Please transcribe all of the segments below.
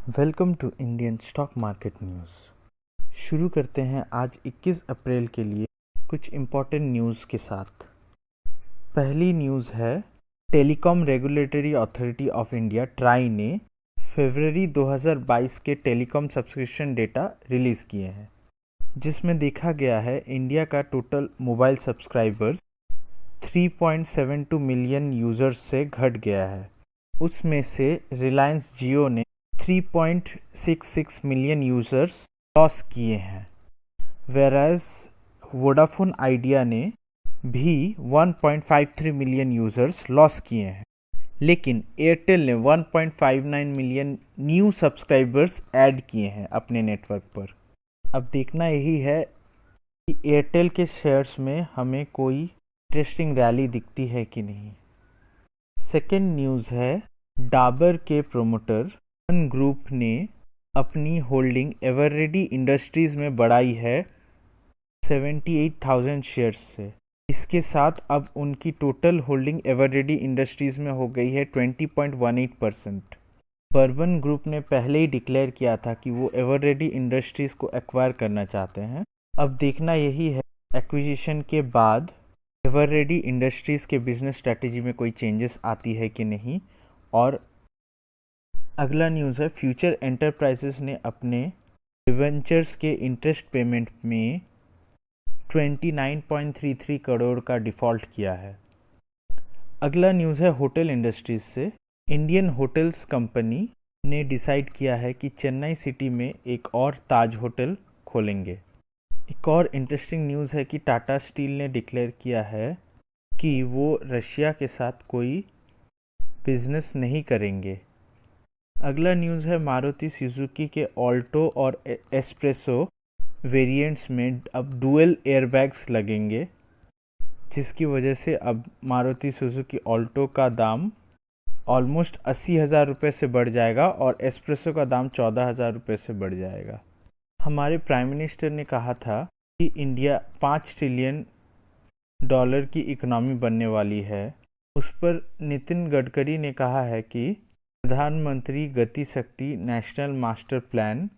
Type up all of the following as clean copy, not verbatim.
Welcome to Indian stock market news. शुरू करते हैं आज 21 अप्रैल के लिए कुछ इम्पोर्टेंट न्यूज़ के साथ। पहली न्यूज़ है, telecom regulatory authority of India try ने फरवरी 2022 के टेलीकॉम सब्सक्रिप्शन डेटा रिलीज़ किए हैं, जिसमें देखा गया है इंडिया का total mobile subscribers 3.72 million users से घट गया है। उसमें से रिलायंस जियो ने 3.66 मिलियन यूज़र्स लॉस किए हैं, वेराज वोडाफोन आइडिया ने भी 1.53 मिलियन यूज़र्स लॉस किए हैं, लेकिन एयरटेल ने 1.59 मिलियन न्यू सब्सक्राइबर्स ऐड किए हैं अपने नेटवर्क पर। अब देखना यही है कि एयरटेल के शेयर्स में हमें कोई इंटरेस्टिंग रैली दिखती है कि नहीं। सेकेंड न्यूज़ है, डाबर के प्रोमोटर ग्रुप ने अपनी होल्डिंग एवररेडी इंडस्ट्रीज़ में बढ़ाई है 78,000 शेयर्स से। इसके साथ अब उनकी टोटल होल्डिंग एवररेडी इंडस्ट्रीज़ में हो गई है 20.18%। बर्बन ग्रुप ने पहले ही डिक्लेयर किया था कि वो एवररेडी इंडस्ट्रीज़ को एक्वायर करना चाहते हैं। अब देखना यही है एक्विजिशन के बाद एवररेडी इंडस्ट्रीज़ के बिजनेस स्ट्रेटजी में कोई चेंजेस आती है कि नहीं। और अगला न्यूज़ है, फ्यूचर एंटरप्राइजेस ने अपने डिवेंचर्स के इंटरेस्ट पेमेंट में 29.33 करोड़ का डिफ़ॉल्ट किया है। अगला न्यूज़ है होटल इंडस्ट्रीज से। इंडियन होटल्स कंपनी ने डिसाइड किया है कि चेन्नई सिटी में एक और ताज होटल खोलेंगे। एक और इंटरेस्टिंग न्यूज़ है कि टाटा स्टील ने डिक्लेयर किया है कि वो रशिया के साथ कोई बिजनेस नहीं करेंगे। अगला न्यूज़ है, मारुति सुजुकी के ऑल्टो और एस्प्रेसो वेरिएंट्स में अब डुअल एयरबैग्स लगेंगे, जिसकी वजह से अब मारुति सुजुकी ऑल्टो का दाम ऑलमोस्ट 80,000 रुपये से बढ़ जाएगा और एस्प्रेसो का दाम 14,000 रुपये से बढ़ जाएगा। हमारे प्राइम मिनिस्टर ने कहा था कि इंडिया 5 ट्रिलियन डॉलर की इकोनॉमी बनने वाली है। उस पर नितिन गडकरी ने कहा है कि प्रधानमंत्री गति शक्ति नेशनल मास्टर प्लान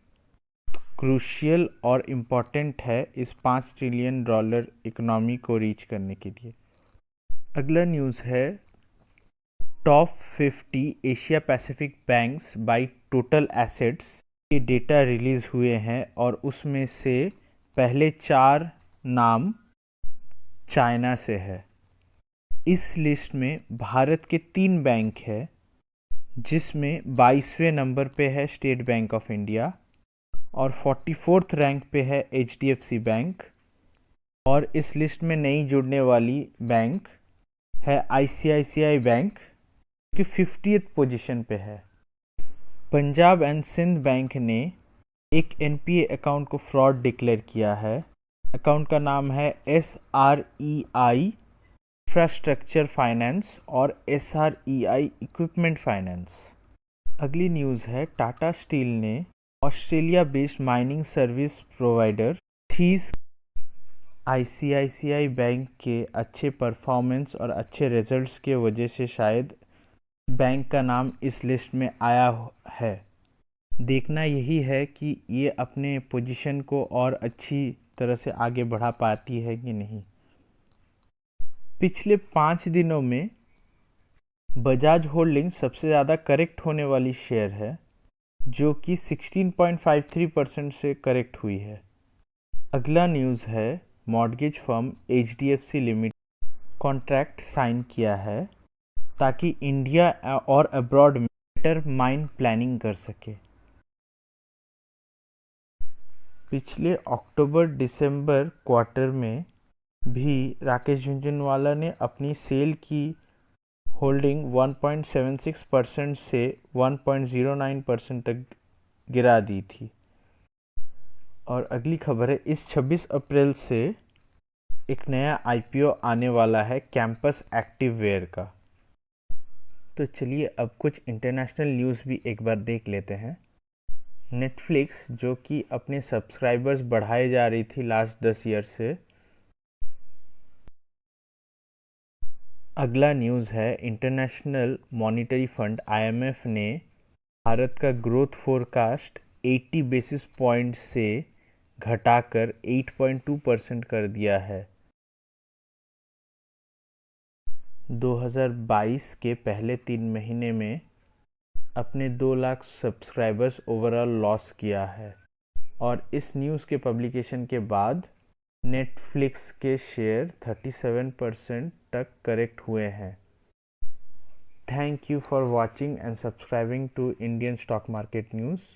क्रूशियल और इम्पॉर्टेंट है इस 5 ट्रिलियन डॉलर इकोनॉमी को रीच करने के लिए। अगला न्यूज़ है, top 50 Asia Pacific banks by total assets के डेटा रिलीज़ हुए हैं और उसमें से पहले 4 नाम चाइना से है। इस लिस्ट में भारत के 3 बैंक हैं, जिसमें 22वें नंबर पे है स्टेट बैंक ऑफ इंडिया और 44th रैंक पे है HDFC बैंक। और इस लिस्ट में नई जुड़ने वाली बैंक है ICICI बैंक, जो कि 50th पोजीशन पे है। पंजाब एंड सिंध बैंक ने एक NPA अकाउंट को फ्रॉड डिक्लेयर किया है। अकाउंट का नाम है SREI इंफ्रास्ट्रक्चर फाइनेंस और SREI इक्विपमेंट फाइनेंस। अगली न्यूज़ है, टाटा स्टील ने Australia based mining service provider these ICICI bank के अच्छे परफॉर्मेंस और अच्छे रिजल्ट्स के वजह से शायद बैंक का नाम इस लिस्ट में आया है। देखना यही है कि ये अपने पोजीशन को और अच्छी तरह से आगे बढ़ा पाती है कि नहीं। पिछले 5 दिनों में बजाज होल्डिंग सबसे ज़्यादा करेक्ट होने वाली शेयर है, जो कि 16.53% से करेक्ट हुई है। अगला न्यूज़ है, mortgage firm HDFC limited contract sign किया है ताकि इंडिया और अब्रॉड में बेटर माइन प्लानिंग कर सके। पिछले अक्टूबर दिसंबर क्वार्टर में भी राकेश झुनझुनवाला ने अपनी सेल की होल्डिंग 1.76% से 1.09% तक गिरा दी थी। और अगली खबर है, इस 26 अप्रैल से एक नया IPO आने वाला है कैंपस एक्टिववेयर का। तो चलिए अब कुछ इंटरनेशनल न्यूज़ भी एक बार देख लेते हैं। नेटफ्लिक्स, जो कि अपने सब्सक्राइबर्स बढ़ाए जा रही थी लास्ट 10 ईयर से। अगला न्यूज़ है, इंटरनेशनल मॉनिटरी फंड IMF ने भारत का ग्रोथ फोरकास्ट 80 बेसिस पॉइंट से घटाकर 8.2% कर दिया है। 2022 के पहले 3 महीने में अपने 2 लाख सब्सक्राइबर्स ओवरऑल लॉस किया है और इस न्यूज़ के पब्लिकेशन के बाद नेटफ्लिक्स के शेयर 37% तक करेक्ट हुए हैं। Thank you for watching and subscribing to Indian Stock Market News.